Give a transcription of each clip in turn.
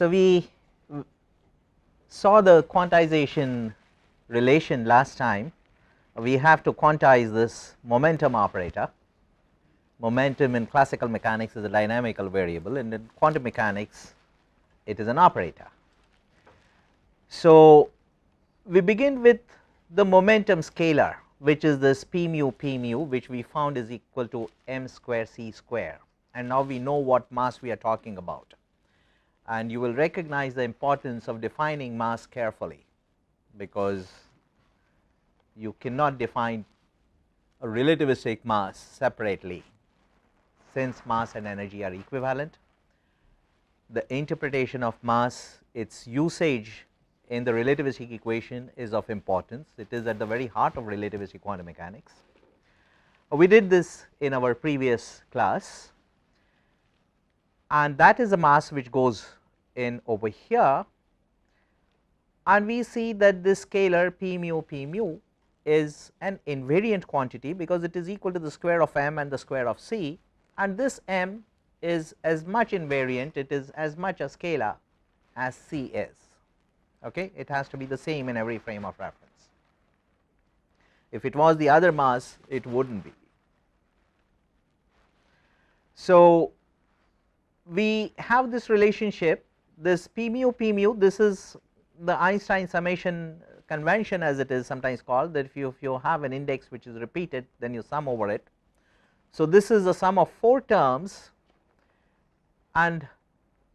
So, we saw the quantization relation last time. We have to quantize this momentum operator. Momentum in classical mechanics is a dynamical variable, and in quantum mechanics it is an operator. So, we begin with the momentum scalar, which is this p mu, which we found is equal to m square c square, and now we know what mass we are talking about, and you will recognize the importance of defining mass carefully, because you cannot define a relativistic mass separately, since mass and energy are equivalent. The interpretation of mass, its usage in the relativistic equation is of importance. It is at the very heart of relativistic quantum mechanics. We did this in our previous class, and that is a mass which goes in over here, and we see that this scalar p mu is an invariant quantity, because it is equal to the square of m and the square of c, and this m is as much invariant, it is as much a scalar as c is. Okay, it has to be the same in every frame of reference. If it was the other mass, it would not be. So, we have this relationship, this p mu, this is the Einstein summation convention, as it is sometimes called, that if you have an index which is repeated, then you sum over it. So, this is the sum of 4 terms, and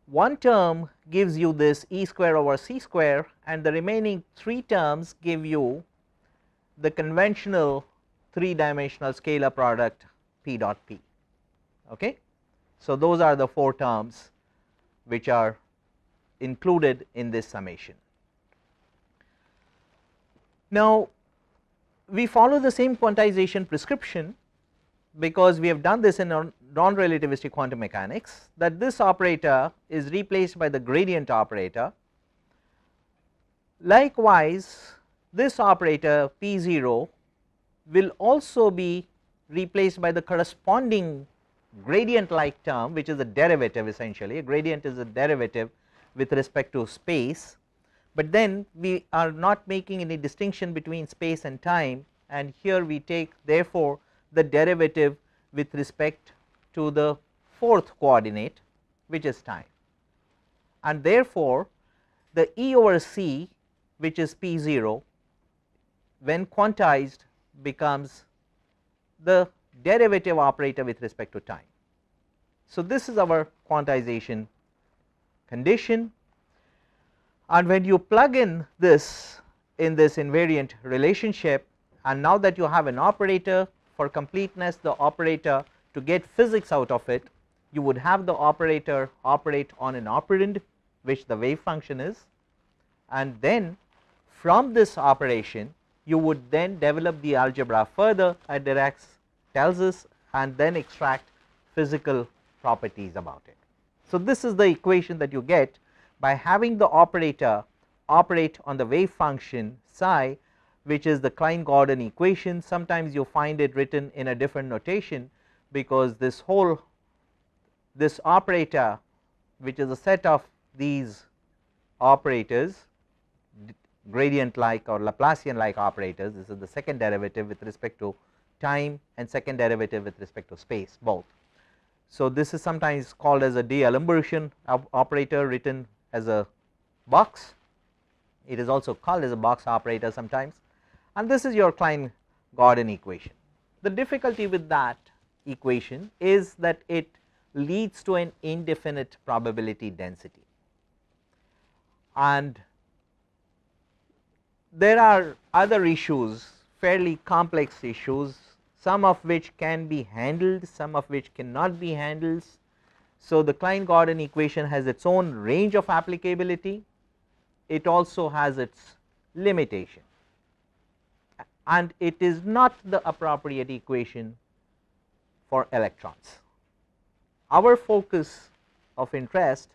one term gives you this E square over C square, and the remaining 3 terms give you the conventional 3-dimensional scalar product P dot P. Okay. So, those are the 4 terms which are included in this summation. Now, we follow the same quantization prescription, because we have done this in non-relativistic quantum mechanics, that this operator is replaced by the gradient operator. Likewise, this operator P0 will also be replaced by the corresponding gradient like term, which is a derivative essentially. A gradient is a derivative with respect to space, but then we are not making any distinction between space and time, and here we take therefore the derivative with respect to the 4th coordinate, which is time, and therefore the E over C, which is P0, when quantized becomes the derivative operator with respect to time. So, this is our quantization condition, and when you plug in this invariant relationship, and now that you have an operator, for completeness the operator, to get physics out of it, you would have the operator operate on an operand, which the wave function is, and then from this operation you would then develop the algebra further as Dirac tells us, and then extract physical properties about it. So, this is the equation that you get by having the operator operate on the wave function psi, which is the Klein-Gordon equation. Sometimes you find it written in a different notation, because this operator, which is a set of these operators, gradient like or Laplacian like operators, this is the second derivative with respect to time and second derivative with respect to space both. So, this is sometimes called as a D'Alembert operator, written as a box. It is also called as a box operator sometimes, and this is your Klein-Gordon equation. The difficulty with that equation is that it leads to an indefinite probability density, and there are other issues, fairly complex issues, some of which can be handled, some of which cannot be handled. So, the Klein-Gordon equation has its own range of applicability, it also has its limitation, and it is not the appropriate equation for electrons. Our focus of interest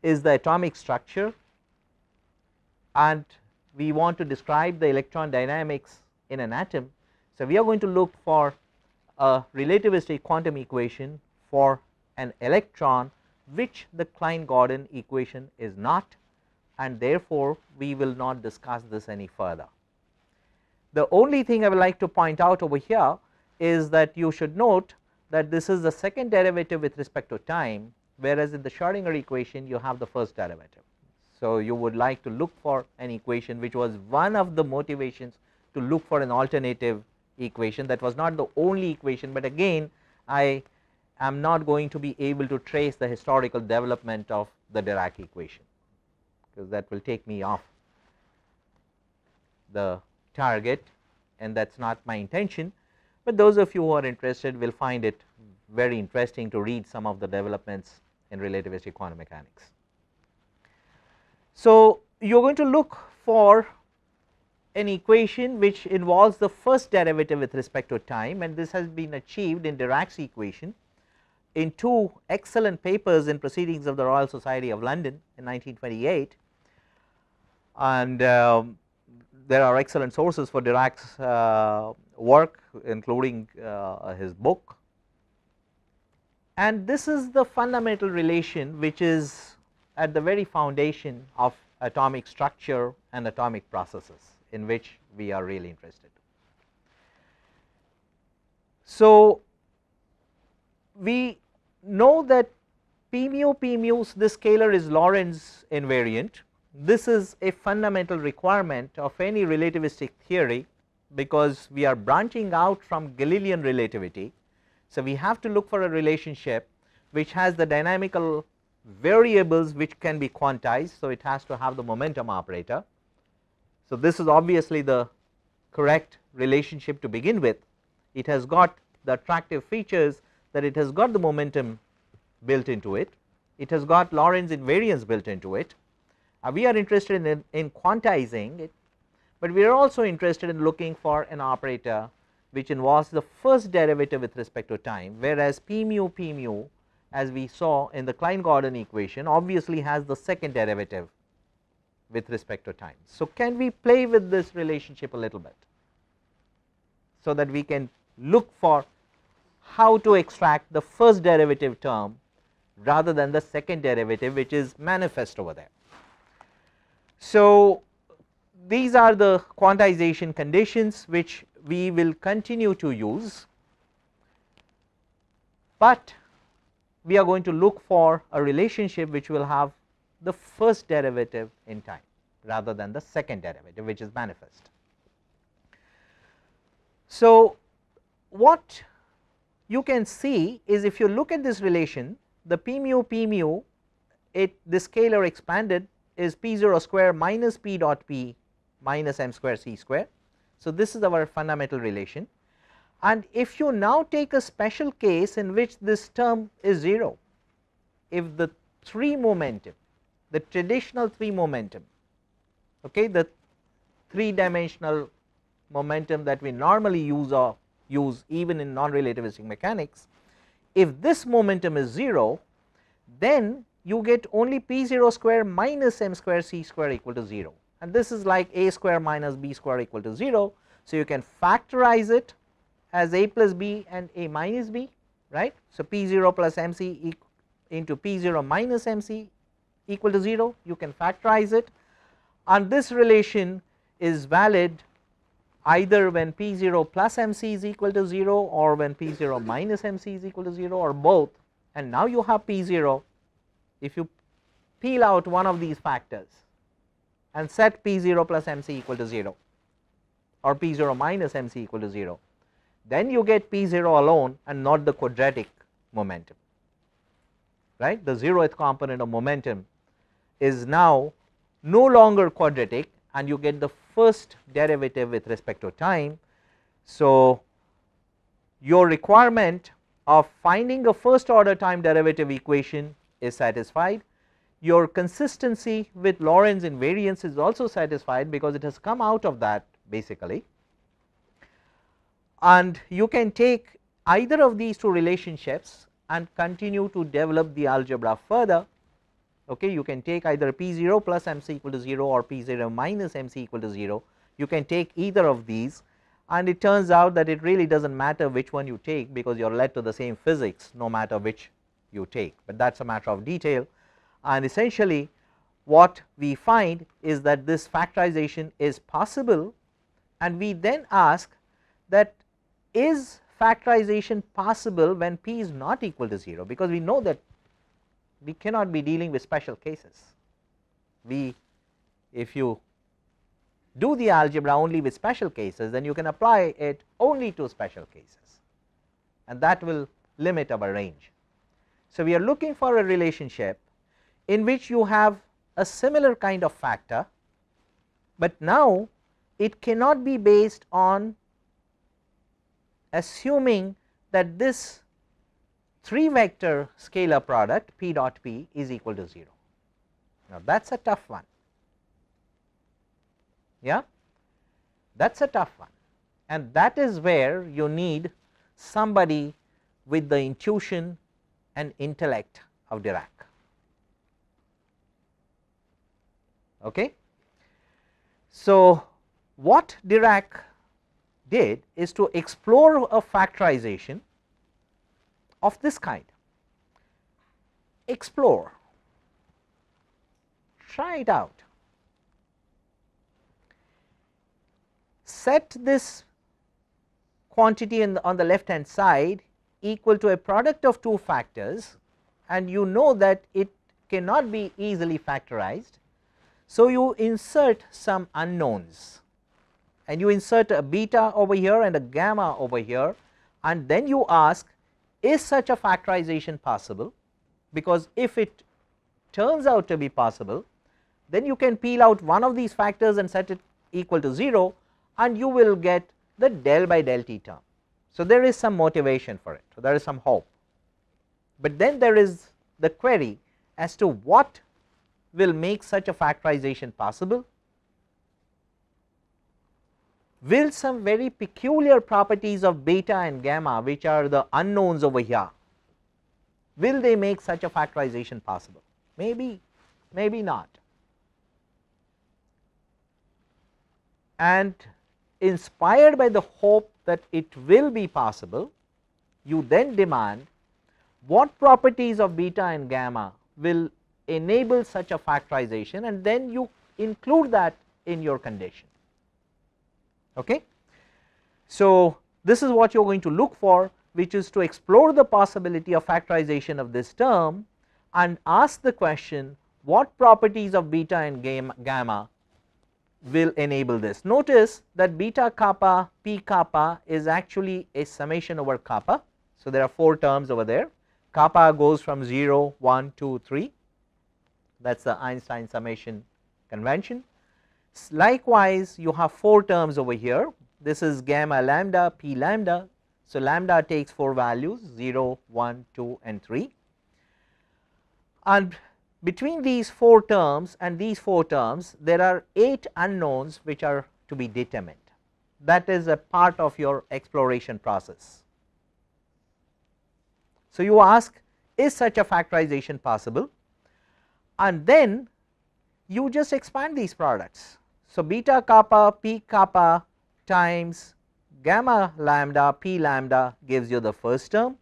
is the atomic structure, and we want to describe the electron dynamics in an atom. So, we are going to look for a relativistic quantum equation for an electron which the Klein-Gordon equation is not, and therefore, we will not discuss this any further. The only thing I would like to point out over here is that you should note that this is the second derivative with respect to time, whereas in the Schrodinger equation you have the first derivative. So, you would like to look for an equation which was one of the motivations to look for an alternative equation. That was not the only equation, but again I am not going to be able to trace the historical development of the Dirac equation, because that will take me off the target, and that is not my intention, but those of you who are interested will find it very interesting to read some of the developments in relativistic quantum mechanics. So, you are going to look for an equation which involves the first derivative with respect to time, and this has been achieved in Dirac's equation in two excellent papers in Proceedings of the Royal Society of London in 1928, and there are excellent sources for Dirac's work, including his book, and this is the fundamental relation which is at the very foundation of atomic structure and atomic processes, in which we are really interested. So, we know that p mu, this scalar is Lorentz invariant. This is a fundamental requirement of any relativistic theory, because we are branching out from Galilean relativity. So, we have to look for a relationship which has the dynamical variables which can be quantized. So, it has to have the momentum operator. So, this is obviously the correct relationship to begin with. It has got the attractive features that it has got the momentum built into it, it has got Lorentz invariance built into it. We are interested in quantizing it, but we are also interested in looking for an operator which involves the first derivative with respect to time, whereas p mu as we saw in the Klein-Gordon equation obviously has the second derivative with respect to time. So, can we play with this relationship a little bit, so that we can look for how to extract the first derivative term rather than the second derivative, which is manifest over there. So, these are the quantization conditions which we will continue to use, but we are going to look for a relationship which will have the first derivative in time rather than the second derivative, which is manifest. So, what you can see is, if you look at this relation, the p mu the scalar expanded is p0 square minus p dot p minus m square c square. So, this is our fundamental relation, and if you now take a special case in which this term is 0, if the 3 momentum, the traditional 3 momentum, okay, the 3-dimensional momentum that we normally use even in non-relativistic mechanics, if this momentum is 0, then you get only p0 square minus m square c square equal to 0, and this is like a square minus b square equal to 0. So, you can factorize it as a plus b and a minus b, right. So, p0 plus mc into p0 minus mc equal to 0, you can factorize it, and this relation is valid either when p0 plus mc is equal to 0 or when p0 minus mc is equal to 0, or both. And now you have p0, if you peel out one of these factors and set p0 plus mc equal to 0 or p0 minus mc equal to 0, then you get p0 alone and not the quadratic momentum, right. The 0th component of momentum is now no longer quadratic, and you get the first derivative with respect to time. So, your requirement of finding a first order time derivative equation is satisfied. Your consistency with Lorentz invariance is also satisfied, because it has come out of that basically, and you can take either of these two relationships and continue to develop the algebra further. Okay, you can take either p0 plus mc equal to 0 or p0 minus mc equal to 0, you can take either of these, and it turns out that it really does not matter which one you take, because you are led to the same physics no matter which you take, but that is a matter of detail. And essentially what we find is that this factorization is possible, and we then ask that is factorization possible when p is not equal to 0, because we know that we cannot be dealing with special cases. If you do the algebra only with special cases, then you can apply it only to special cases, and that will limit our range. So, we are looking for a relationship in which you have a similar kind of factor, but now it cannot be based on assuming that this 3 vector scalar product p dot p is equal to 0. Now, that is a tough one, yeah, that is a tough one, and that is where you need somebody with the intuition and intellect of Dirac. Okay. So, what Dirac did is to explore a factorization of this kind. Explore, try it out, set this quantity on the left hand side equal to a product of 2 factors, and you know that it cannot be easily factorized. So, you insert some unknowns, and you insert a beta over here and a gamma over here, and then you ask, is such a factorization possible? Because if it turns out to be possible, then you can peel out one of these factors and set it equal to 0, and you will get the del by del t term. So, there is some motivation for it, so there is some hope, but then there is the query as to what will make such a factorization possible. Will some very peculiar properties of beta and gamma, which are the unknowns over here, will they make such a factorization possible? Maybe, maybe not. And inspired by the hope that it will be possible, you then demand what properties of beta and gamma will enable such a factorization, and then you include that in your condition. Okay. So, this is what you are going to look for, which is to explore the possibility of factorization of this term and ask the question, what properties of beta and gamma will enable this. Notice that beta kappa p kappa is actually a summation over kappa. So, there are 4 terms over there. Kappa goes from 0, 1, 2, 3, that is the Einstein summation convention. Likewise, you have 4 terms over here. This is gamma lambda p lambda. So, lambda takes 4 values 0, 1, 2 and 3, and between these 4 terms and these 4 terms there are 8 unknowns which are to be determined. That is a part of your exploration process. So, you ask, is such a factorization possible, and then you just expand these products. So, beta kappa p kappa times gamma lambda p lambda gives you the first term,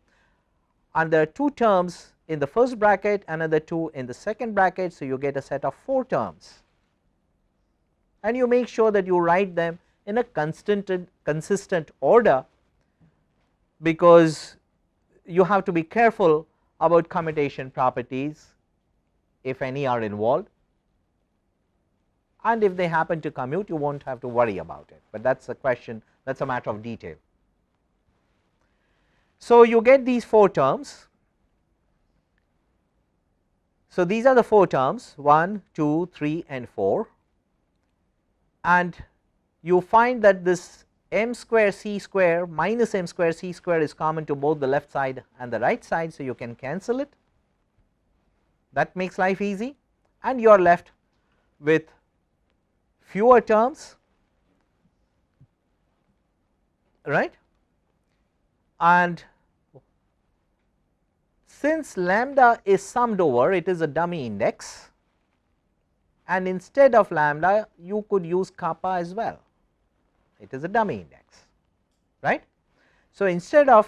and there are 2 terms in the first bracket, another 2 in the second bracket. So, you get a set of 4 terms, and you make sure that you write them in a consistent order, because you have to be careful about commutation properties if any are involved, and if they happen to commute you will not have to worry about it, but that is a question, that is a matter of detail. So, you get these 4 terms. So, these are the 4 terms 1, 2, 3 and 4, and you find that this m square c square minus m square c square is common to both the left side and the right side. So, you can cancel it, that makes life easy, and you are left with fewer terms, right. And since lambda is summed over, it is a dummy index, and instead of lambda you could use kappa as well, it is a dummy index, right. So, instead of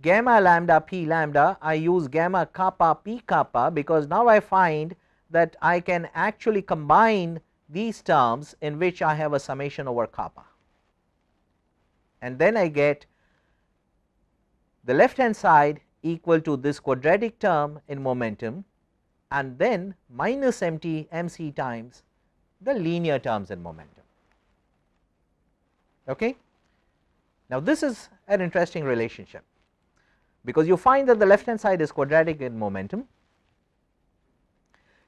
gamma lambda p lambda, I use gamma kappa p kappa, because now I find that I can actually combine these terms in which I have a summation over kappa, and then I get the left hand side equal to this quadratic term in momentum, and then minus mc times the linear terms in momentum. Okay. Now, this is an interesting relationship, because you find that the left hand side is quadratic in momentum,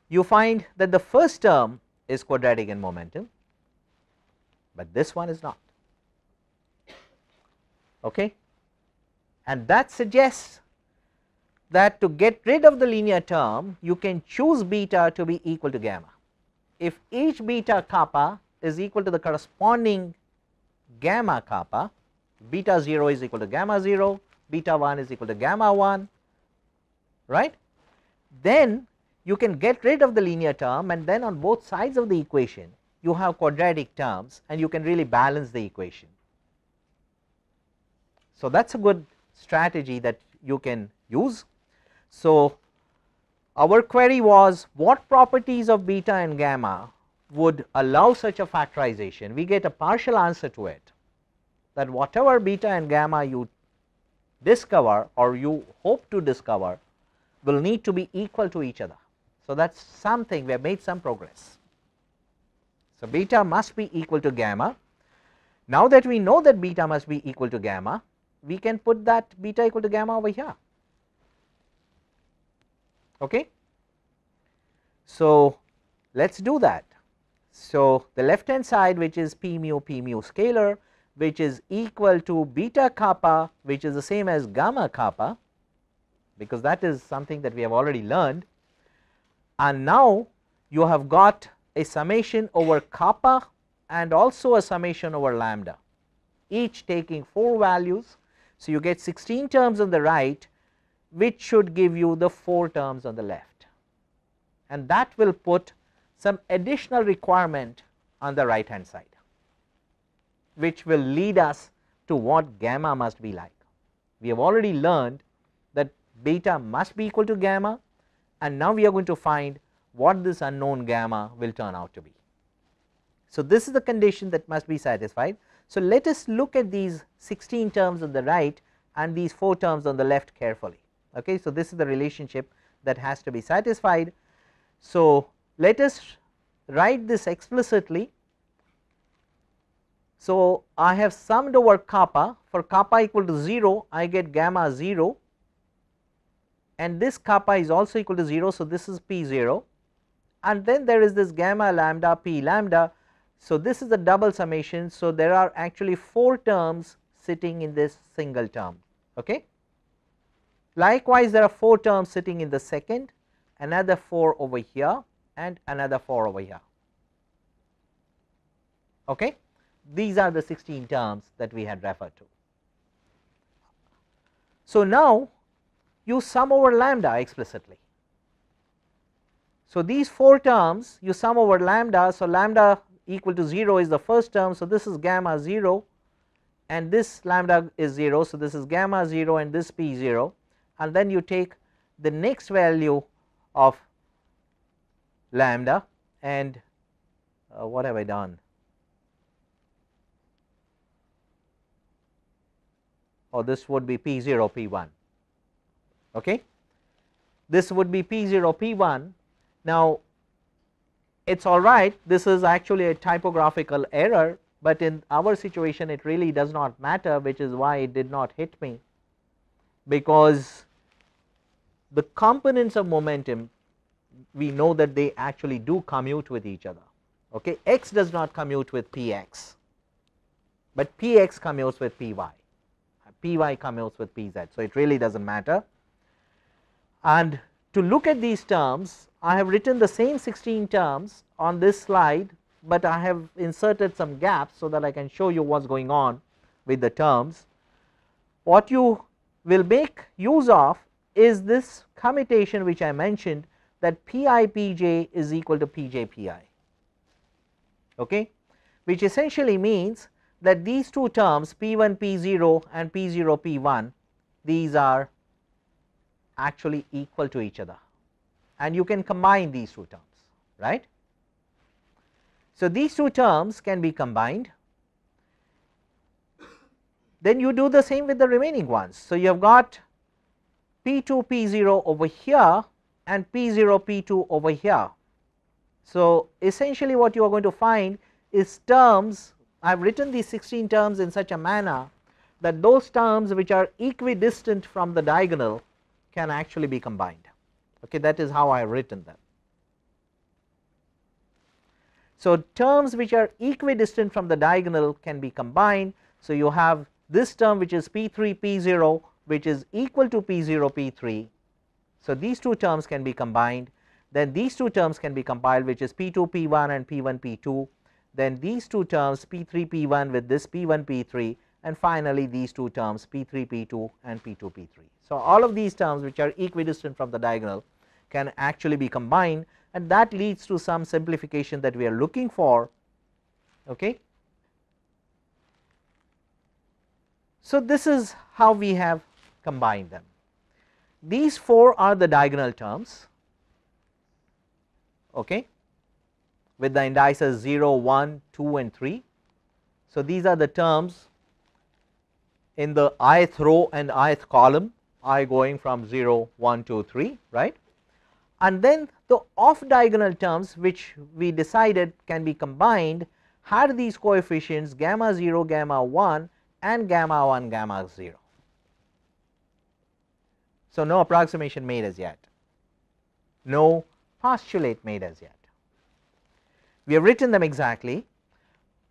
you find that the first term is quadratic in momentum, but this one is not. Okay. And that suggests that to get rid of the linear term, you can choose beta to be equal to gamma. If each beta kappa is equal to the corresponding gamma kappa, beta 0 is equal to gamma 0, beta 1 is equal to gamma 1, right, then you can get rid of the linear term, and then on both sides of the equation you have quadratic terms, and you can really balance the equation. So, that is a good strategy that you can use. So, our query was, what properties of beta and gamma would allow such a factorization? We get a partial answer to it, that whatever beta and gamma you discover or you hope to discover will need to be equal to each other. So, that is something we have made some progress. So, beta must be equal to gamma. Now that we know that beta must be equal to gamma, we can put that beta equal to gamma over here. Okay. So, let us do that. So, the left hand side, which is p mu scalar, which is equal to beta kappa, which is the same as gamma kappa, because that is something that we have already learned, and now you have got a summation over kappa and also a summation over lambda, each taking 4 values. So, you get 16 terms on the right, which should give you the 4 terms on the left, and that will put some additional requirement on the right hand side, which will lead us to what gamma must be like. We have already learned that beta must be equal to gamma, and now we are going to find what this unknown gamma will turn out to be. So, this is the condition that must be satisfied. So, let us look at these 16 terms on the right and these 4 terms on the left carefully. Okay. So, this is the relationship that has to be satisfied. So, let us write this explicitly. So, I have summed over kappa. For kappa equal to 0, I get gamma 0, and this kappa is also equal to 0. So, this is p 0, and then there is this gamma lambda p lambda. So, this is a double summation. So, there are actually 4 terms sitting in this single term. Okay. Likewise, there are 4 terms sitting in the second, another 4 over here, and another 4 over here. Okay. These are the 16 terms that we had referred to. So, now you sum over lambda explicitly. So, these 4 terms you sum over lambda. So, lambda equal to 0 is the first term. So, this is gamma 0, and this lambda is 0. So, this is gamma 0 and this p 0, and then you take the next value of lambda, and what have I done? Or this would be p 0 p 1. Okay. This would be p 0 p 1. Now, it is alright, this is actually a typographical error, but in our situation it really does not matter, which is why it did not hit me, because the components of momentum, we know that they actually do commute with each other. Okay. X does not commute with px, but px commutes with py, py commutes with pz. So, it really does not matter. And to look at these terms, I have written the same 16 terms on this slide, but I have inserted some gaps so that I can show you what is going on with the terms. What you will make use of is this commutation which I mentioned, that pi pj is equal to pj pi, okay, which essentially means that these two terms p1 p0 and p0 p1 these are actually equal to each other, and you can combine these two terms, right. So, these two terms can be combined, then you do the same with the remaining ones. So, you have got P 2 P 0 over here and P 0 P 2 over here. So, essentially what you are going to find is terms, I have written these 16 terms in such a manner that those terms which are equidistant from the diagonal can actually be combined. Okay, that is how I have written them. So, terms which are equidistant from the diagonal can be combined. So, you have this term which is P 3 P 0 which is equal to P 0 P 3. So, these two terms can be combined, then these two terms can be compiled, which is P 2 P 1 and P 1 P 2, then these two terms P 3 P 1 with this P 1 P 3, and finally these two terms P 3 P 2 and P 2 P 3. So, all of these terms which are equidistant from the diagonal can actually be combined, and that leads to some simplification that we are looking for. Okay. So, this is how we have combined them. These 4 are the diagonal terms, okay, with the indices 0, 1, 2 and 3. So, these are the terms in the ith row and ith column, I going from 0, 1, 2, 3, right. And then the off diagonal terms which we decided can be combined had these coefficients gamma 0, gamma 1 and gamma 1, gamma 0. So, no approximation made as yet, no postulate made as yet. We have written them exactly,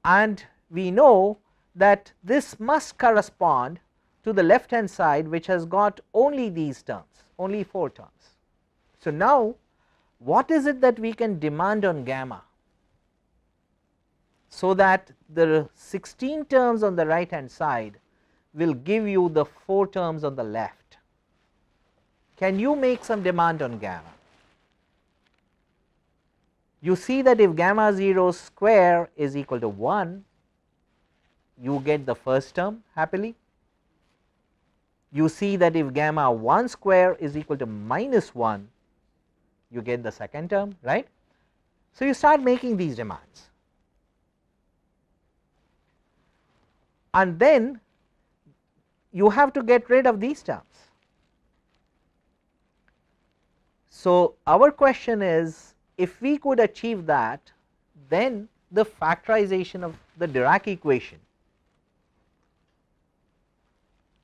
and we know that this must correspond to the left hand side which has got only these terms, only 4 terms. So, now what is it that we can demand on gamma, so that the 16 terms on the right hand side will give you the 4 terms on the left? Can you make some demand on gamma? You see that if gamma 0 square is equal to 1, you get the first term happily. You see that if gamma 1 square is equal to minus 1, you get the second term, right. So, you start making these demands, and then you have to get rid of these terms. So, our question is, if we could achieve that, then the factorization of the Dirac equation,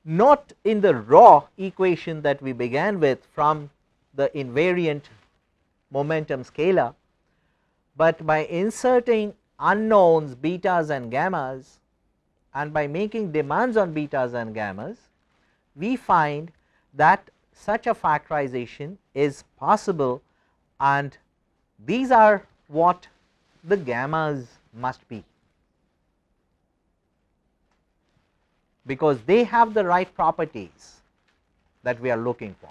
not in the raw equation that we began with from the invariant momentum scalar, but by inserting unknowns betas and gammas, and by making demands on betas and gammas, we find that such a factorization is possible, and these are what the gammas must be, because they have the right properties that we are looking for.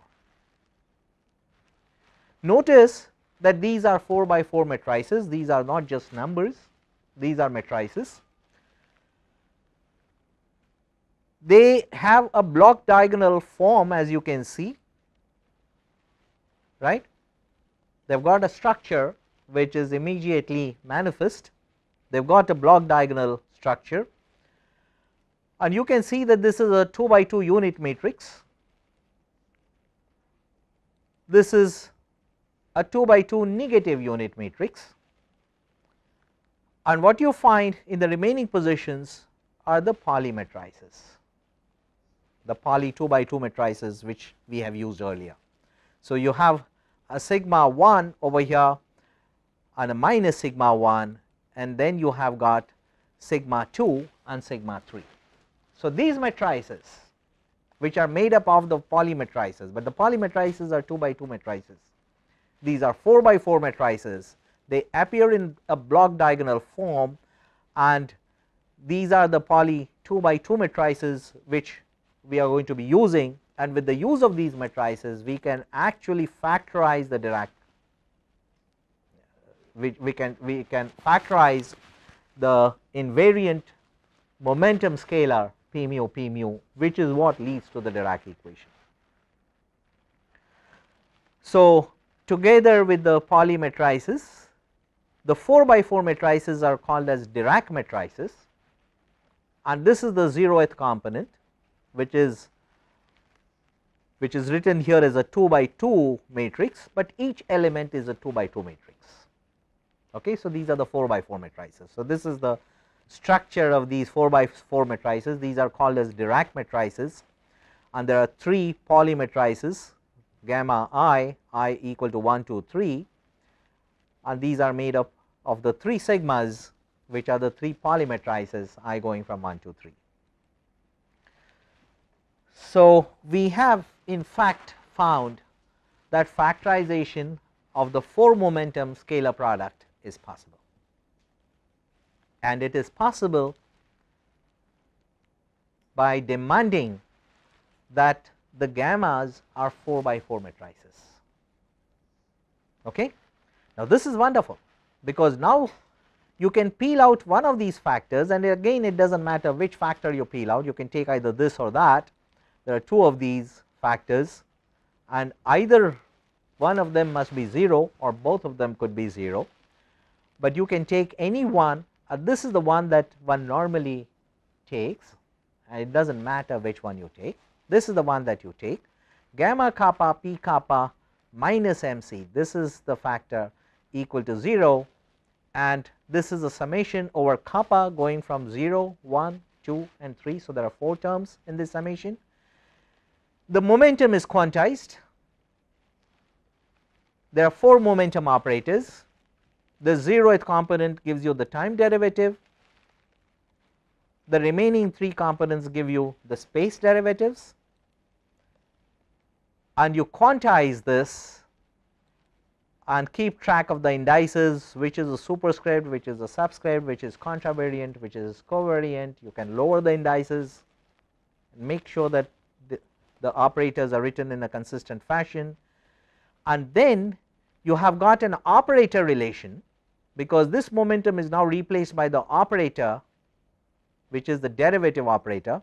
Notice that these are 4 by 4 matrices, these are not just numbers, these are matrices. They have a block diagonal form, as you can see, right. They have got a structure which is immediately manifest, they have got a block diagonal structure, and you can see that this is a 2 by 2 unit matrix, this is a 2 by 2 negative unit matrix, and what you find in the remaining positions are the poly matrices, the poly 2 by 2 matrices which we have used earlier. So, you have a sigma 1 over here and a minus sigma 1, and then you have got sigma 2 and sigma 3. So, these matrices which are made up of the poly matrices, but the poly matrices are 2 by 2 matrices, these are 4 by 4 matrices, they appear in a block diagonal form, and these are the poly 2 by 2 matrices which we are going to be using, and with the use of these matrices we can actually factorize the Dirac, we can factorize the invariant momentum scalar P mu, which is what leads to the Dirac equation. So, together with the Pauli matrices, the 4 by 4 matrices are called as Dirac matrices, and this is the 0th component, which is written here as a 2 by 2 matrix, but each element is a 2 by 2 matrix. Okay, so these are the 4 by 4 matrices. So this is the structure of these 4 by 4 matrices. These are called as Dirac matrices, and there are 3 Pauli matrices, gamma I equal to 1, 2, 3, and these are made up of the 3 sigmas, which are the 3 Pauli matrices, I going from 1 to 3. So we have in fact found that factorization of the 4 momentum scalar product is possible, and it is possible by demanding that the gammas are 4 by 4 matrices. Okay? Now this is wonderful, because now you can peel out one of these factors, and again it does not matter which factor you peel out, you can take either this or that. There are 2 of these factors, and either one of them must be 0 or both of them could be 0, but you can take any one. This is the one that one normally takes, and it does not matter which one you take. This is the one that you take, gamma kappa p kappa minus mc, this is the factor equal to 0, and this is a summation over kappa going from 0, 1, 2 and 3. So there are 4 terms in this summation. The momentum is quantized. There are 4 momentum operators. The 0th component gives you the time derivative, the remaining 3 components give you the space derivatives, and you quantize this and keep track of the indices, which is a superscript, which is a subscript, which is contravariant, which is covariant. You can lower the indices and make sure that the operators are written in a consistent fashion, and then you have got an operator relation, because this momentum is now replaced by the operator, which is the derivative operator,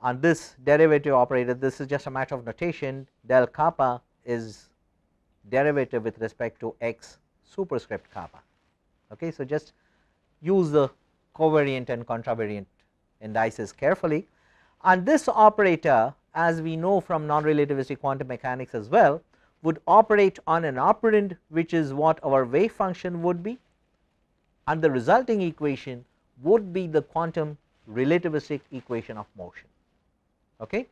and this derivative operator, this is just a matter of notation, del kappa is derivative with respect to x superscript kappa. Okay, so just use the covariant and contravariant indices carefully, and this operator, as we know from non-relativistic quantum mechanics as well, would operate on an operand which is what our wave function would be, and the resulting equation would be the quantum relativistic equation of motion. Okay.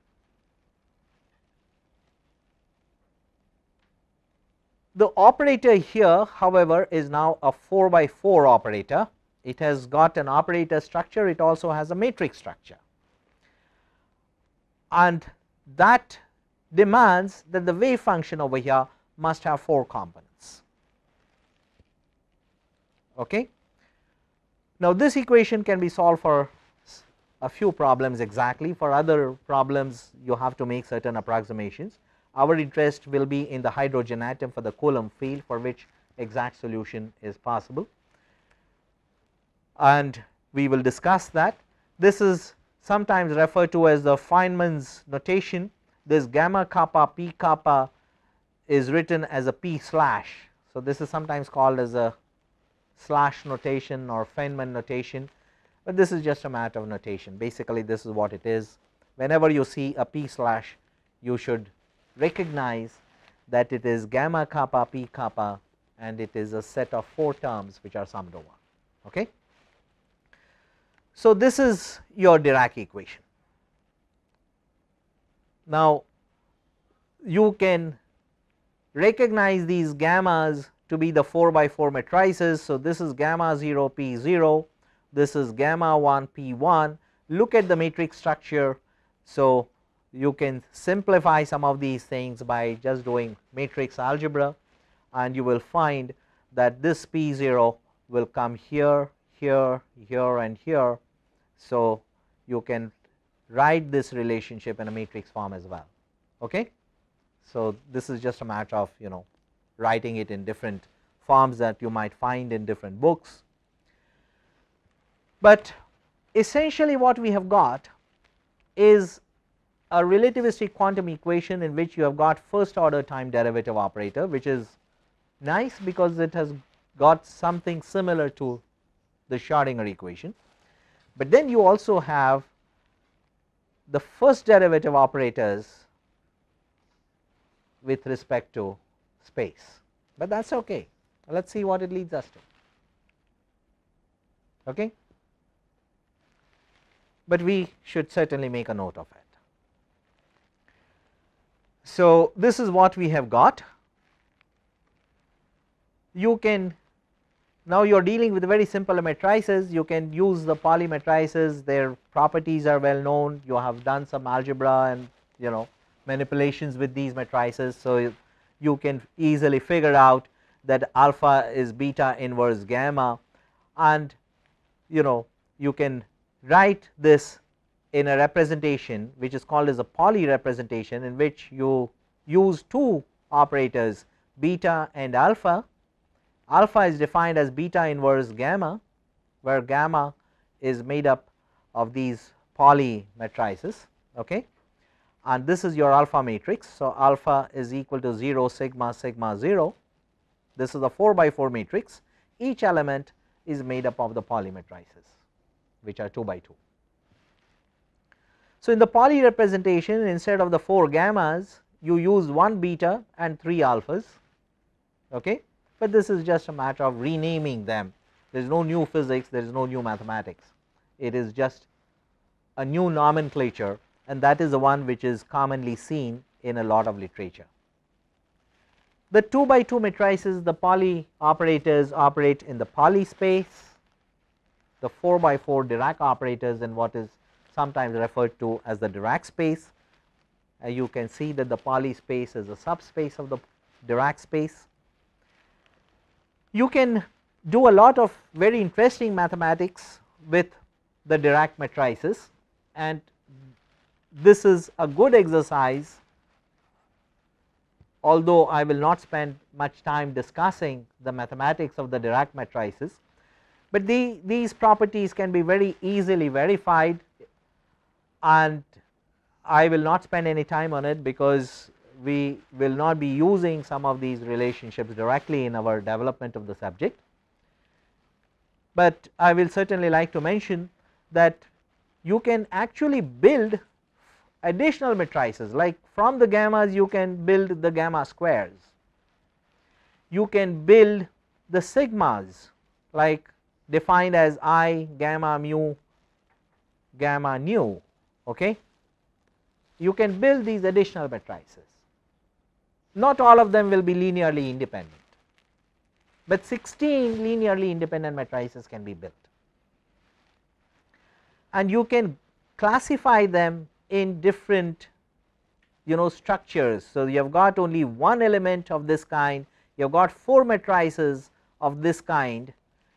The operator here, however, is now a 4 by 4 operator. It has got an operator structure, it also has a matrix structure, and that demands that the wave function over here must have 4 components. Okay. Now this equation can be solved for a few problems exactly. For other problems you have to make certain approximations. Our interest will be in the hydrogen atom for the Coulomb field, for which exact solution is possible, and we will discuss that. This is sometimes referred to as the Feynman's notation. This gamma kappa p kappa is written as a p slash. So this is sometimes called as a slash notation or Feynman notation, but this is just a matter of notation. Basically this is what it is. Whenever you see a p slash, you should recognize that it is gamma kappa p kappa, and it is a set of 4 terms which are summed over. Okay. So this is your Dirac equation. Now you can recognize these gammas to be the 4 by 4 matrices. So this is gamma 0 p 0, this is gamma 1 p 1. Look at the matrix structure. So you can simplify some of these things by just doing matrix algebra, and you will find that this p 0 will come here, here, here and here. So you can write this relationship in a matrix form as well. Okay. So this is just a matter of writing it in different forms that you might find in different books. But essentially what we have got is a relativistic quantum equation in which you have got first order time derivative operator, which is nice because it has got something similar to the Schrodinger equation, but then you also have the first derivative operators with respect to space, but that is okay. Let us see what it leads us to. Okay. But we should certainly make a note of it. So, this is what we have got. You can now you are dealing with very simple matrices. You can use the Pauli matrices, their properties are well known. You have done some algebra and manipulations with these matrices. So, you can easily figure out that alpha is beta inverse gamma, and you can write this in a representation which is called as a Pauli representation, in which you use two operators beta and alpha. Alpha is defined as beta inverse gamma, where gamma is made up of these Pauli matrices, okay, and this is your alpha matrix. So, alpha is equal to 0 sigma sigma 0. This is a 4 by 4 matrix. Each element is made up of the Pauli matrices, which are 2 by 2. So, in the Pauli representation, instead of the 4 gammas, you use 1 beta and 3 alphas, okay, but this is just a matter of renaming them. There is no new physics, there is no new mathematics, it is just a new nomenclature, and that is the one which is commonly seen in a lot of literature. The 2 by 2 matrices, the Pauli operators operate in the Pauli space, the 4 by 4 Dirac operators in what is sometimes referred to as the Dirac space. You can see that the Pauli space is a subspace of the Dirac space. You can do a lot of very interesting mathematics with the Dirac matrices, and this is a good exercise, although I will not spend much time discussing the mathematics of the Dirac matrices, but these properties can be very easily verified, and I will not spend any time on it because we will not be using some of these relationships directly in our development of the subject. But I will certainly like to mention that you can actually build additional matrices, like from the gammas you can build the gamma squares, you can build the sigmas like defined as I gamma mu gamma nu, okay. You can build these additional matrices. Not all of them will be linearly independent, but 16 linearly independent matrices can be built, and you can classify them in different structures. So, you have got only one element of this kind, you have got 4 matrices of this kind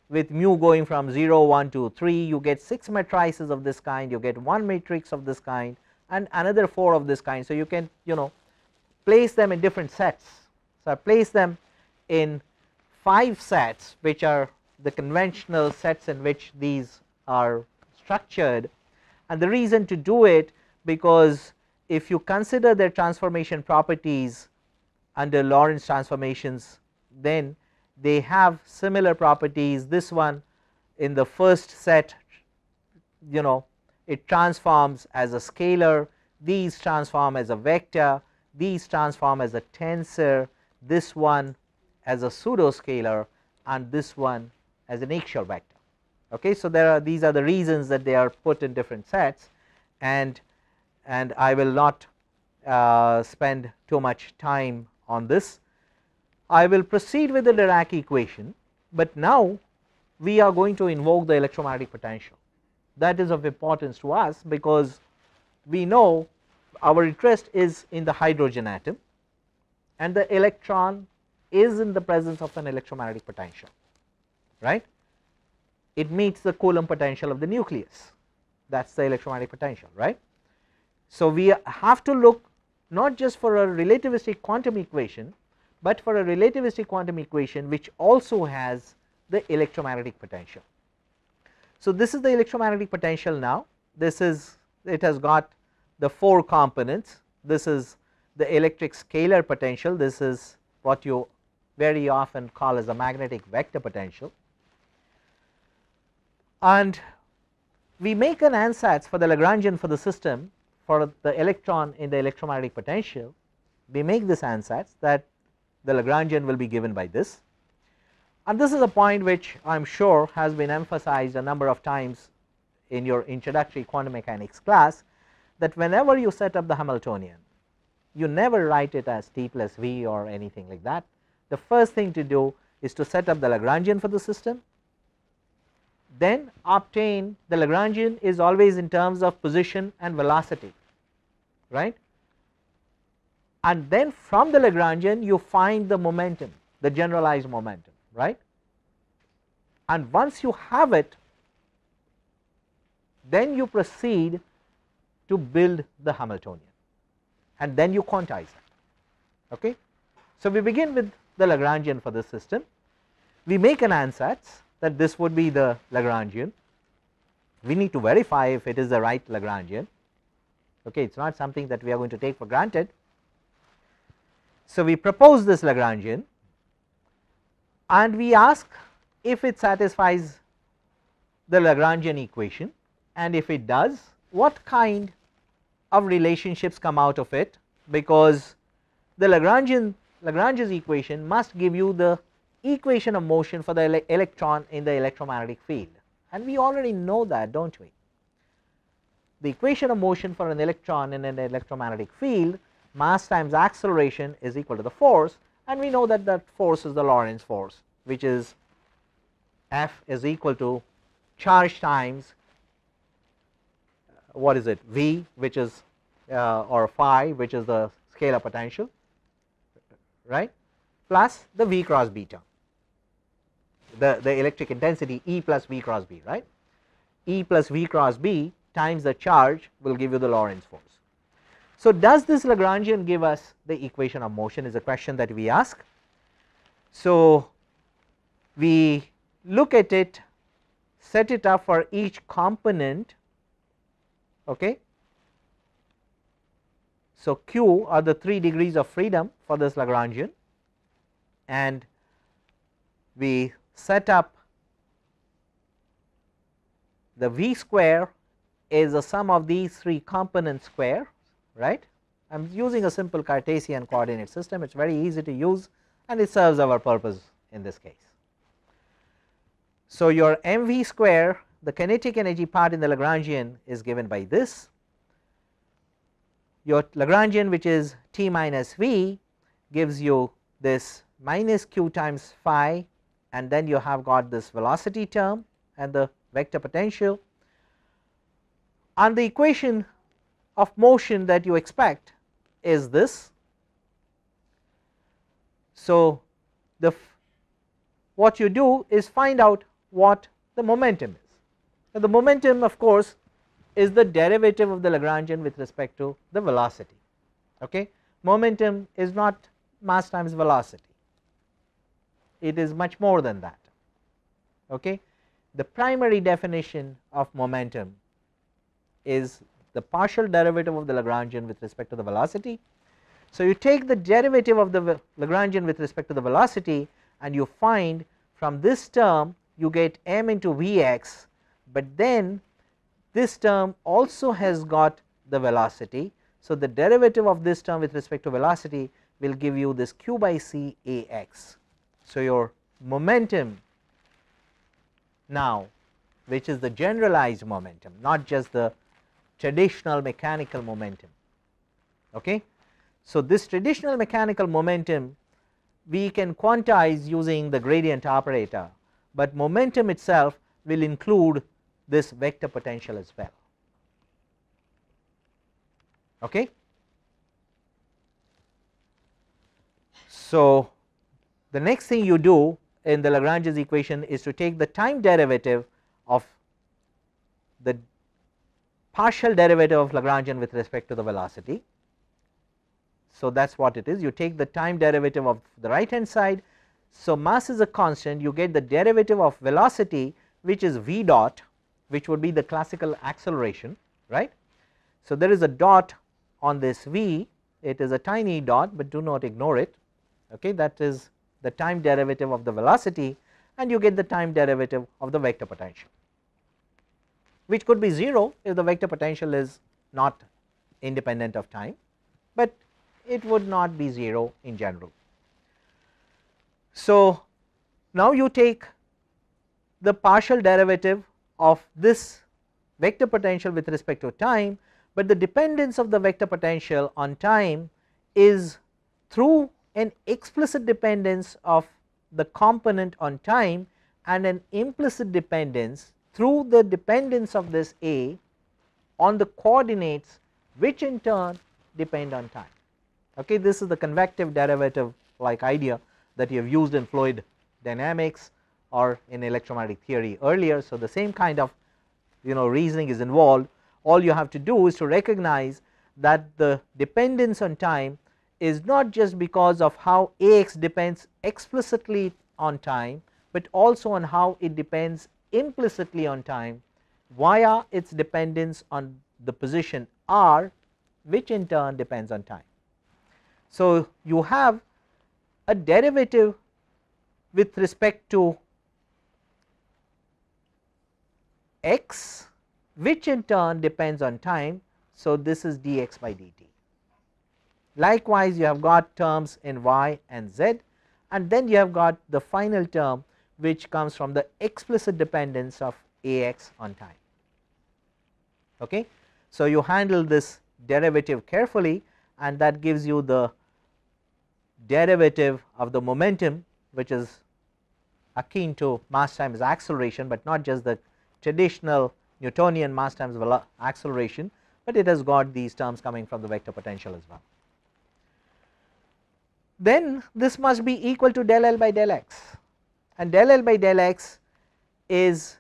with mu going from 0 1 2 3, you get 6 matrices of this kind, you get 1 matrix of this kind and another 4 of this kind. So, you can place them in different sets. So, I place them in 5 sets which are the conventional sets in which these are structured, and the reason to do it, because if you consider their transformation properties under Lorentz transformations, then they have similar properties. This one in the first set, it transforms as a scalar, these transform as a vector, these transform as a tensor, this one as a pseudo scalar, and this one as an Akesher vector. Okay, so these are the reasons that they are put in different sets, and I will not spend too much time on this. I will proceed with the Dirac equation, but now we are going to invoke the electromagnetic potential. That is of importance to us because we know our interest is in the hydrogen atom, and the electron is in the presence of an electromagnetic potential, right. It meets the Coulomb potential of the nucleus, that is the electromagnetic potential, right. So, we have to look not just for a relativistic quantum equation, but for a relativistic quantum equation which also has the electromagnetic potential. So, this is the electromagnetic potential now. This is, it has got the 4 components. This is the electric scalar potential, this is what you very often call as the magnetic vector potential, and we make an ansatz for the Lagrangian for the system for the electron in the electromagnetic potential. We make this ansatz that the Lagrangian will be given by this, and this is a point which I am sure has been emphasized a number of times in your introductory quantum mechanics class, that whenever you set up the Hamiltonian, you never write it as t plus v or anything like that. The first thing to do is to set up the Lagrangian for the system, then obtain the Lagrangian is always in terms of position and velocity, right, and then from the Lagrangian you find the momentum, the generalized momentum, right, and once you have it, then you proceed to build the Hamiltonian, and then you quantize it. Okay. So, we begin with the Lagrangian for this system, we make an ansatz that this would be the Lagrangian, we need to verify if it is the right Lagrangian, okay, it is not something that we are going to take for granted. So, we propose this Lagrangian and we ask if it satisfies the Lagrangian equation, and if it does, what kind of relationships come out of it, because the Lagrange's equation must give you the equation of motion for the electron in the electromagnetic field, and we already know that, do not we? The equation of motion for an electron in an electromagnetic field, mass times acceleration is equal to the force, and we know that that force is the Lorentz force, which is F is equal to charge times what is it, V, which is or phi, which is the scalar potential, right, plus the V cross B term, the electric intensity E plus V cross B, right, E plus V cross B times the charge will give you the Lorentz force. So, does this Lagrangian give us the equation of motion is a question that we ask. So, we look at it, set it up for each component, okay. So, Q are the 3 degrees of freedom for this Lagrangian, and we set up the V square is the sum of these 3 component squares, right. I am using a simple Cartesian coordinate system, it is very easy to use and it serves our purpose in this case. So, your mv square, the kinetic energy part in the Lagrangian is given by this, your Lagrangian which is t minus v gives you this minus q times phi, and then you have got this velocity term and the vector potential, and the equation of motion that you expect is this. So, what you do is find out what the momentum is. Now, the momentum of course is the derivative of the Lagrangian with respect to the velocity. Okay. Momentum is not mass times velocity, it is much more than that. Okay. The primary definition of momentum is the partial derivative of the Lagrangian with respect to the velocity. So, you take the derivative of the Lagrangian with respect to the velocity and you find from this term you get m into Vx, but then this term also has got the velocity. So, the derivative of this term with respect to velocity will give you this q by c Ax. So, your momentum now, which is the generalized momentum, not just the traditional mechanical momentum. Okay. So, this traditional mechanical momentum we can quantize using the gradient operator, but momentum itself will include this vector potential as well. Okay. So, the next thing you do in the Lagrange's equation is to take the time derivative of the partial derivative of Lagrangian with respect to the velocity. So, that is what it is, you take the time derivative of the right hand side. So, mass is a constant, you get the derivative of velocity which is v dot, which would be the classical acceleration, right. So, there is a dot on this v, it is a tiny dot, but do not ignore it, okay. That is the time derivative of the velocity, and you get the time derivative of the vector potential, which could be 0 if the vector potential is not independent of time, but it would not be 0 in general. So, now you take the partial derivative of this vector potential with respect to time, but the dependence of the vector potential on time is through an explicit dependence of the component on time and an implicit dependence through the dependence of this A on the coordinates, which in turn depend on time. Okay, this is the convective derivative like idea that you have used in fluid dynamics or in electromagnetic theory earlier. So, the same kind of reasoning is involved. All you have to do is to recognize that the dependence on time is not just because of how Ax depends explicitly on time, but also on how it depends implicitly on time via its dependence on the position r, which in turn depends on time. So, you have a derivative with respect to x, which in turn depends on time. So, this is dx by dt. Likewise, you have got terms in y and z, and then you have got the final term which comes from the explicit dependence of Ax on time. Okay. So, you handle this derivative carefully, and that gives you the derivative of the momentum, which is akin to mass times acceleration, but not just the traditional Newtonian mass times acceleration, but it has got these terms coming from the vector potential as well. Then this must be equal to del L by del x, and del L by del x is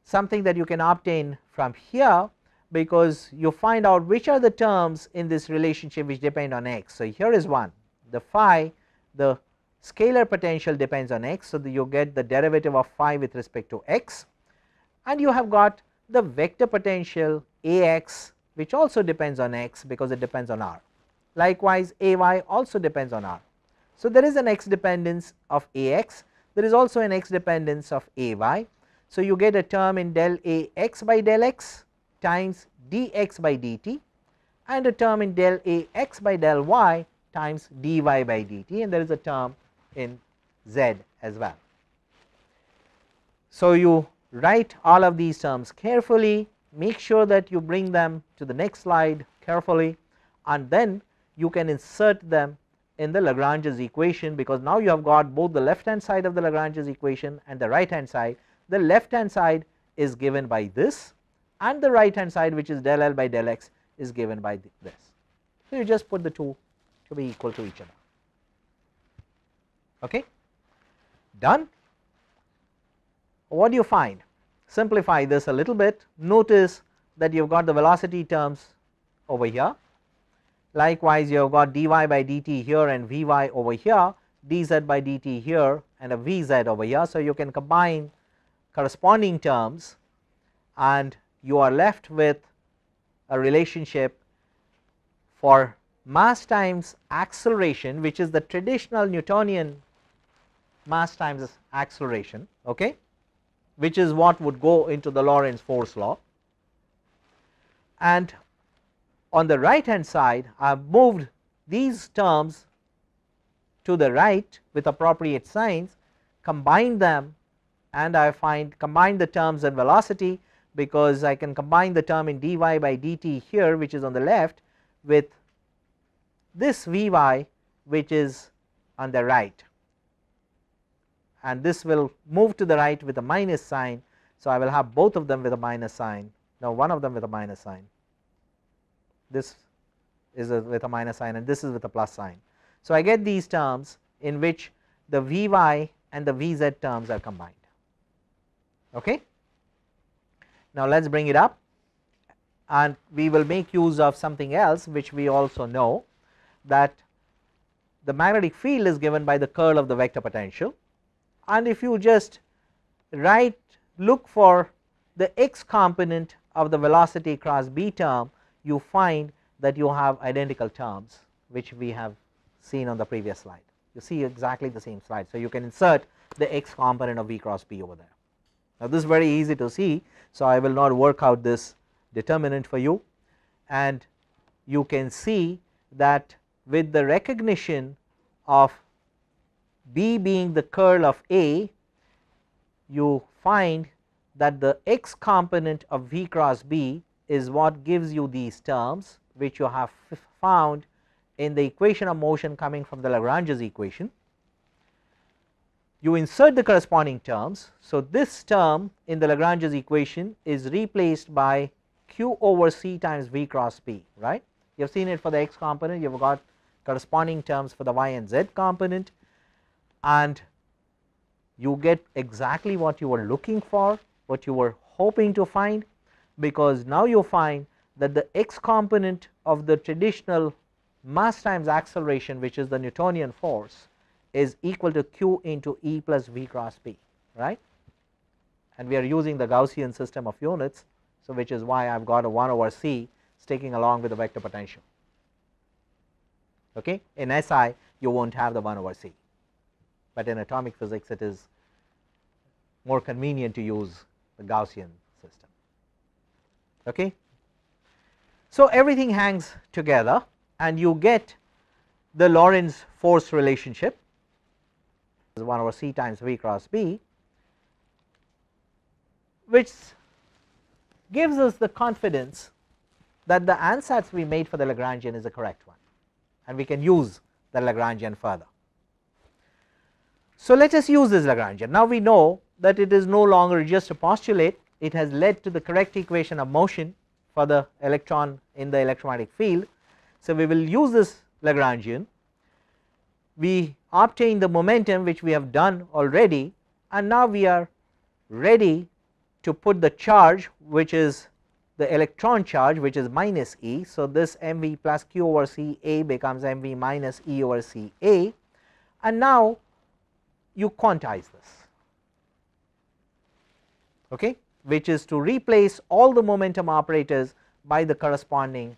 something that you can obtain from here, because you find out which are the terms in this relationship which depend on x. So, here is one, the phi, the scalar potential depends on x. So, you get the derivative of phi with respect to x, and you have got the vector potential Ax, which also depends on x because it depends on r. Likewise, Ay also depends on r. So, there is an x dependence of Ax, there is also an x dependence of Ay. So, you get a term in del Ax by del x times dx by dt, and a term in del Ax by del y times dy by dt, and there is a term in z as well. So, you write all of these terms carefully, make sure that you bring them to the next slide carefully, and then you can insert them in the Lagrange's equation, because now you have got both the left hand side of the Lagrange's equation and the right hand side. The left hand side is given by this, and the right hand side, which is del L by del x, is given by this. So, you just put the two to be equal to each other. Okay, done. What do you find? Simplify this a little bit. Notice that you have got the velocity terms over here. Likewise, you have got dy by dt here and vy over here, dz by dt here and a vz over here. So, you can combine corresponding terms and you are left with a relationship for mass times acceleration, which is the traditional Newtonian mass times acceleration, okay, which is what would go into the Lorentz force law. And on the right hand side, I have moved these terms to the right with appropriate signs, combine them, and I find combine the terms at velocity, because I can combine the term in dy by dt here, which is on the left, with this vy, which is on the right, and this will move to the right with a minus sign. So, I will have both of them with a minus sign, now one of them with a minus sign, this is with a minus sign and this is with a plus sign. So, I get these terms in which the vy and the vz terms are combined. Okay. Now, let us bring it up, and we will make use of something else which we also know, that the magnetic field is given by the curl of the vector potential, and if you just look for the x component of the velocity cross b term, you find that you have identical terms which we have seen on the previous slide. You see exactly the same slide. So, you can insert the x component of v cross b over there. Now, this is very easy to see. So, I will not work out this determinant for you, and you can see that with the recognition of b being the curl of A, you find that the x component of v cross b is what gives you these terms which you have found in the equation of motion coming from the Lagrange's equation. You insert the corresponding terms. So, this term in the Lagrange's equation is replaced by q over c times v cross b, right. You have seen it for the x component, you have got corresponding terms for the y and z component, and you get exactly what you were looking for, what you were hoping to find, because now you find that the x component of the traditional mass times acceleration, which is the Newtonian force, is equal to q into E plus v cross b, right, and we are using the Gaussian system of units. So, which is why I have got a 1 over c sticking along with the vector potential. Okay. In SI you will not have the 1 over c, but in atomic physics it is more convenient to use the Gaussian system. Okay. So, everything hangs together and you get the Lorentz force relationship, 1 over c times v cross b, which gives us the confidence that the ansatz we made for the Lagrangian is the correct one, and we can use the Lagrangian further. So, let us use this Lagrangian. Now, we know that it is no longer just a postulate, it has led to the correct equation of motion for the electron in the electromagnetic field. So, we will use this Lagrangian, we obtain the momentum which we have done already, and now we are ready to put the charge which is the electron charge, which is minus E. So, this mv plus q over c A becomes mv minus E over c A, and now you quantize this, okay, which is to replace all the momentum operators by the corresponding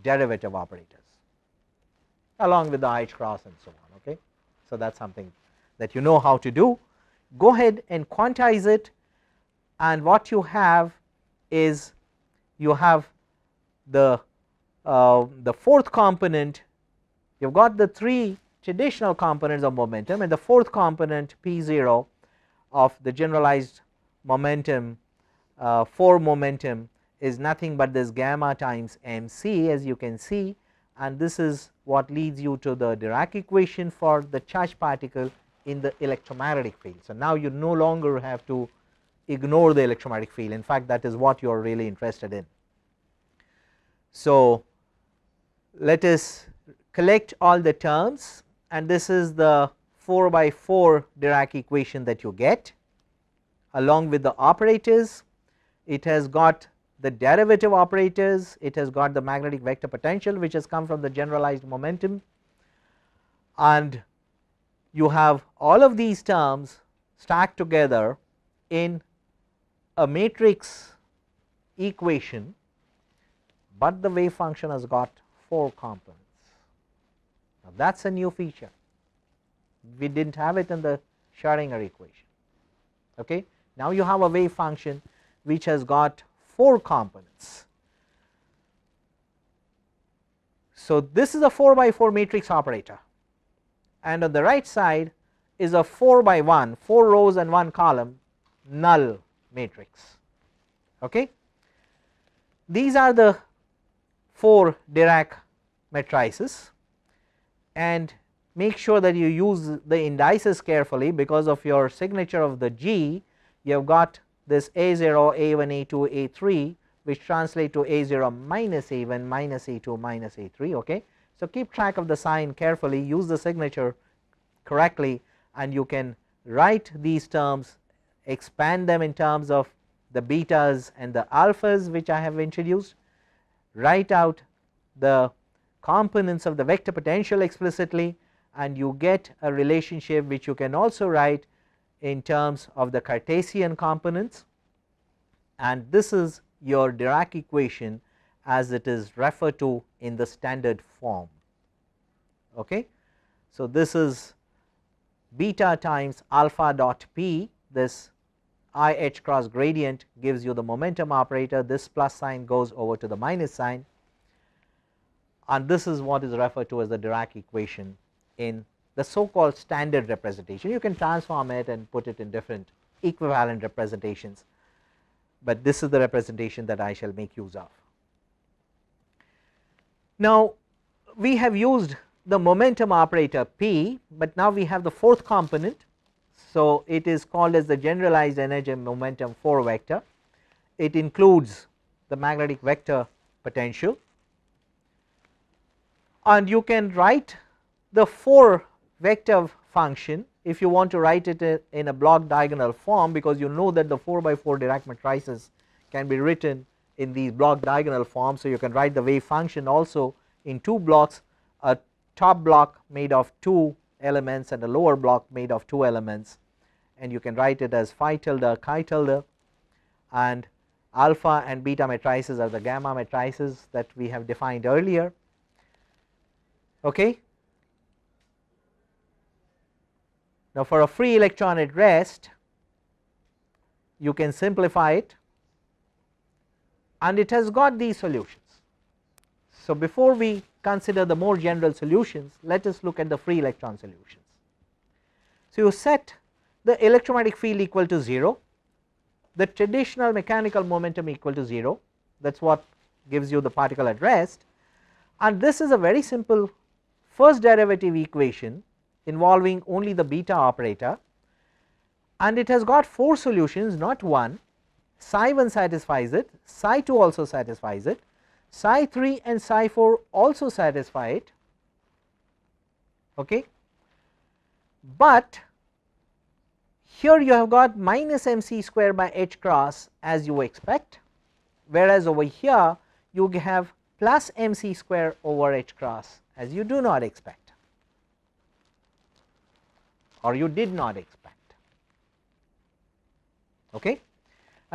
derivative operators along with the H cross and so on. Okay. So, that is something that you know how to do. Go ahead and quantize it, and what you have is you have the fourth component. You have got the 3 traditional components of momentum, and the fourth component p0 of the generalized momentum for momentum is nothing but this gamma times mc, as you can see, and this is what leads you to the Dirac equation for the charged particle in the electromagnetic field. So, now you no longer have to ignore the electromagnetic field, in fact that is what you are really interested in. So, let us collect all the terms, and this is the 4 by 4 Dirac equation that you get along with the operators. It has got the derivative operators, it has got the magnetic vector potential which has come from the generalized momentum, and you have all of these terms stacked together in a matrix equation, but the wave function has got 4 components. Now, that is a new feature, we did not have it in the Schrodinger equation. Okay. Now, you have a wave function which has got 4 components. So, this is a 4 by 4 matrix operator, and on the right side is a 4 by 1, 4 rows and 1 column null matrix. Okay. These are the 4 Dirac matrices, and make sure that you use the indices carefully, because of your signature of the G you have got this A0, A1, A2, A3 which translate to A0 minus A1 minus A2 minus A3. Okay. So, keep track of the sign carefully, use the signature correctly, and you can write these terms, expand them in terms of the betas and the alphas which I have introduced, write out the components of the vector potential explicitly, and you get a relationship which you can also write in terms of the Cartesian components, and this is your Dirac equation as it is referred to in the standard form. Okay. So, this is beta times alpha dot p, this I h cross gradient gives you the momentum operator, this plus sign goes over to the minus sign, and this is what is referred to as the Dirac equation in the so called standard representation. You can transform it and put it in different equivalent representations, but this is the representation that I shall make use of. Now, we have used the momentum operator P, but now we have the fourth component. So, it is called as the generalized energy momentum 4 vector. It includes the magnetic vector potential, and you can write the 4 vector function if you want to write it in a block diagonal form, because you know that the 4 by 4 Dirac matrices can be written in these block diagonal forms. So, you can write the wave function also in 2 blocks, a top block made of 2 elements and a lower block made of 2 elements, and you can write it as phi tilde chi tilde, and alpha and beta matrices are the gamma matrices that we have defined earlier. Okay. Now, for a free electron at rest, you can simplify it, and it has got these solutions. So, before we consider the more general solutions, let us look at the free electron solutions. So, you set the electromagnetic field equal to 0, the traditional mechanical momentum equal to 0, that is what gives you the particle at rest, and this is a very simple first derivative equation involving only the beta operator, and it has got 4 solutions, not 1. Psi 1 satisfies it, psi 2 also satisfies it, psi 3 and psi 4 also satisfy it. Okay. But here you have got minus mc square by h cross as you expect, whereas over here you have plus mc square over h cross as you do not expect, or you did not expect. Okay.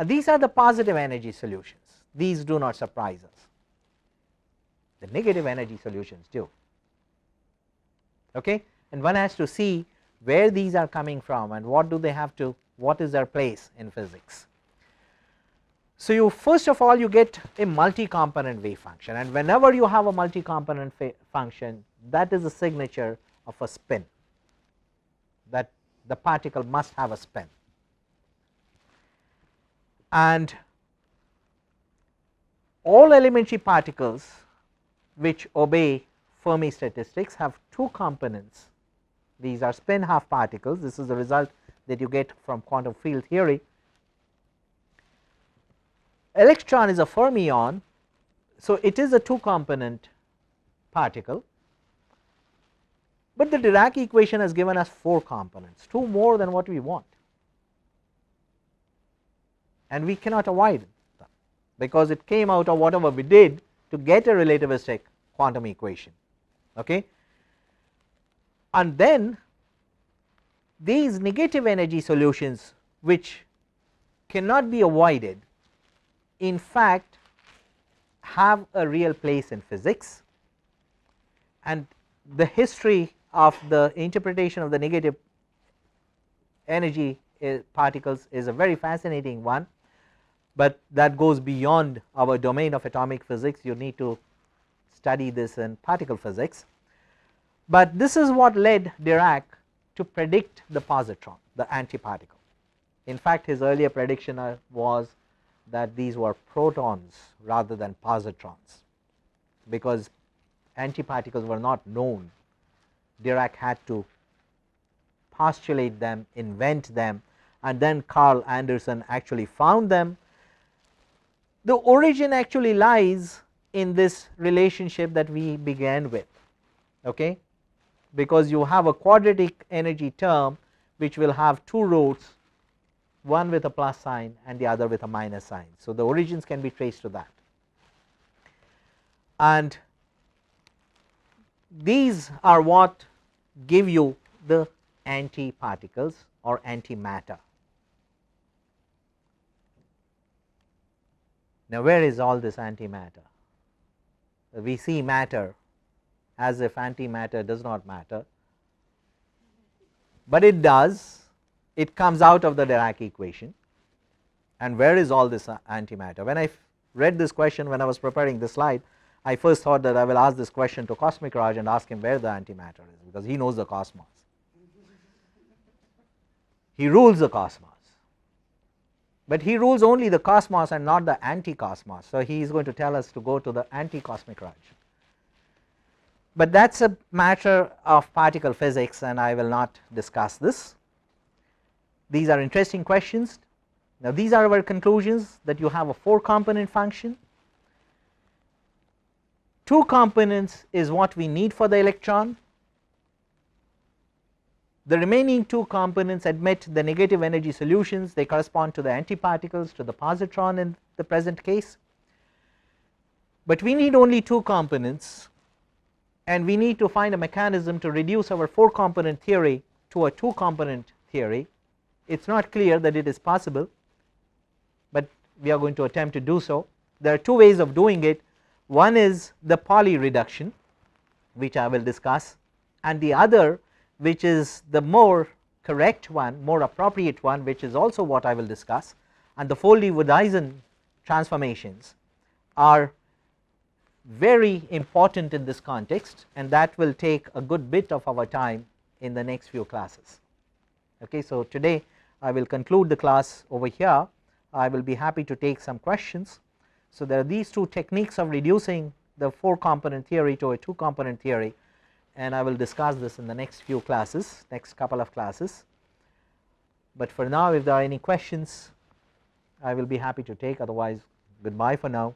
These are the positive energy solutions, these do not surprise us, the negative energy solutions do. Okay. And one has to see where these are coming from and what do they have to, what is their place in physics. So, you first of all you get a multi-component wave function, and whenever you have a multi-component function, that is a signature of a spin, that the particle must have a spin. And all elementary particles which obey Fermi statistics have 2 components. These are spin half particles, this is the result that you get from quantum field theory. Electron is a fermion, so it is a 2 component particle, but the Dirac equation has given us 4 components, 2 more than what we want, and we cannot avoid them because it came out of whatever we did to get a relativistic quantum equation. Okay. And then these negative energy solutions which cannot be avoided in fact have a real place in physics, and the history of the interpretation of the negative energy particles is a very fascinating one, but that goes beyond our domain of atomic physics. You need to study this in particle physics, but this is what led Dirac to predict the positron, the antiparticle. In fact, his earlier prediction was that these were protons rather than positrons, because antiparticles were not known. Dirac had to postulate them, invent them, and then Carl Anderson actually found them. The origin actually lies in this relationship that we began with, okay, because you have a quadratic energy term which will have 2 roots, one with a plus sign and the other with a minus sign. So, the origins can be traced to that, and these are what give you the antiparticles or antimatter. Now, where is all this antimatter? We see matter as if antimatter does not matter, but it does. It comes out of the Dirac equation. And where is all this antimatter? When I read this question, when I was preparing this slide, I first thought that I will ask this question to Cosmic Raj and ask him where the antimatter is, because he knows the cosmos. He rules the cosmos, but he rules only the cosmos and not the anti-cosmos. So, he is going to tell us to go to the anti-cosmic Raj. But that is a matter of particle physics, and I will not discuss this. These are interesting questions. Now, these are our conclusions, that you have a 4-component function. 2 components is what we need for the electron. The remaining 2 components admit the negative energy solutions. They correspond to the antiparticles, to the positron in the present case. But we need only 2 components, and we need to find a mechanism to reduce our 4-component theory to a 2-component theory. It is not clear that it is possible, but we are going to attempt to do so. There are 2 ways of doing it. One is the Pauli reduction, which I will discuss, and the other, which is the more correct one, more appropriate one, which is also what I will discuss, and the Foldy-Woodizon transformations are very important in this context, and that will take a good bit of our time in the next few classes. Okay, so today I will conclude the class over here. I will be happy to take some questions. So, there are these 2 techniques of reducing the 4-component theory to a 2-component theory, and I will discuss this in the next few classes, next couple of classes. But for now, if there are any questions, I will be happy to take. Otherwise, goodbye for now.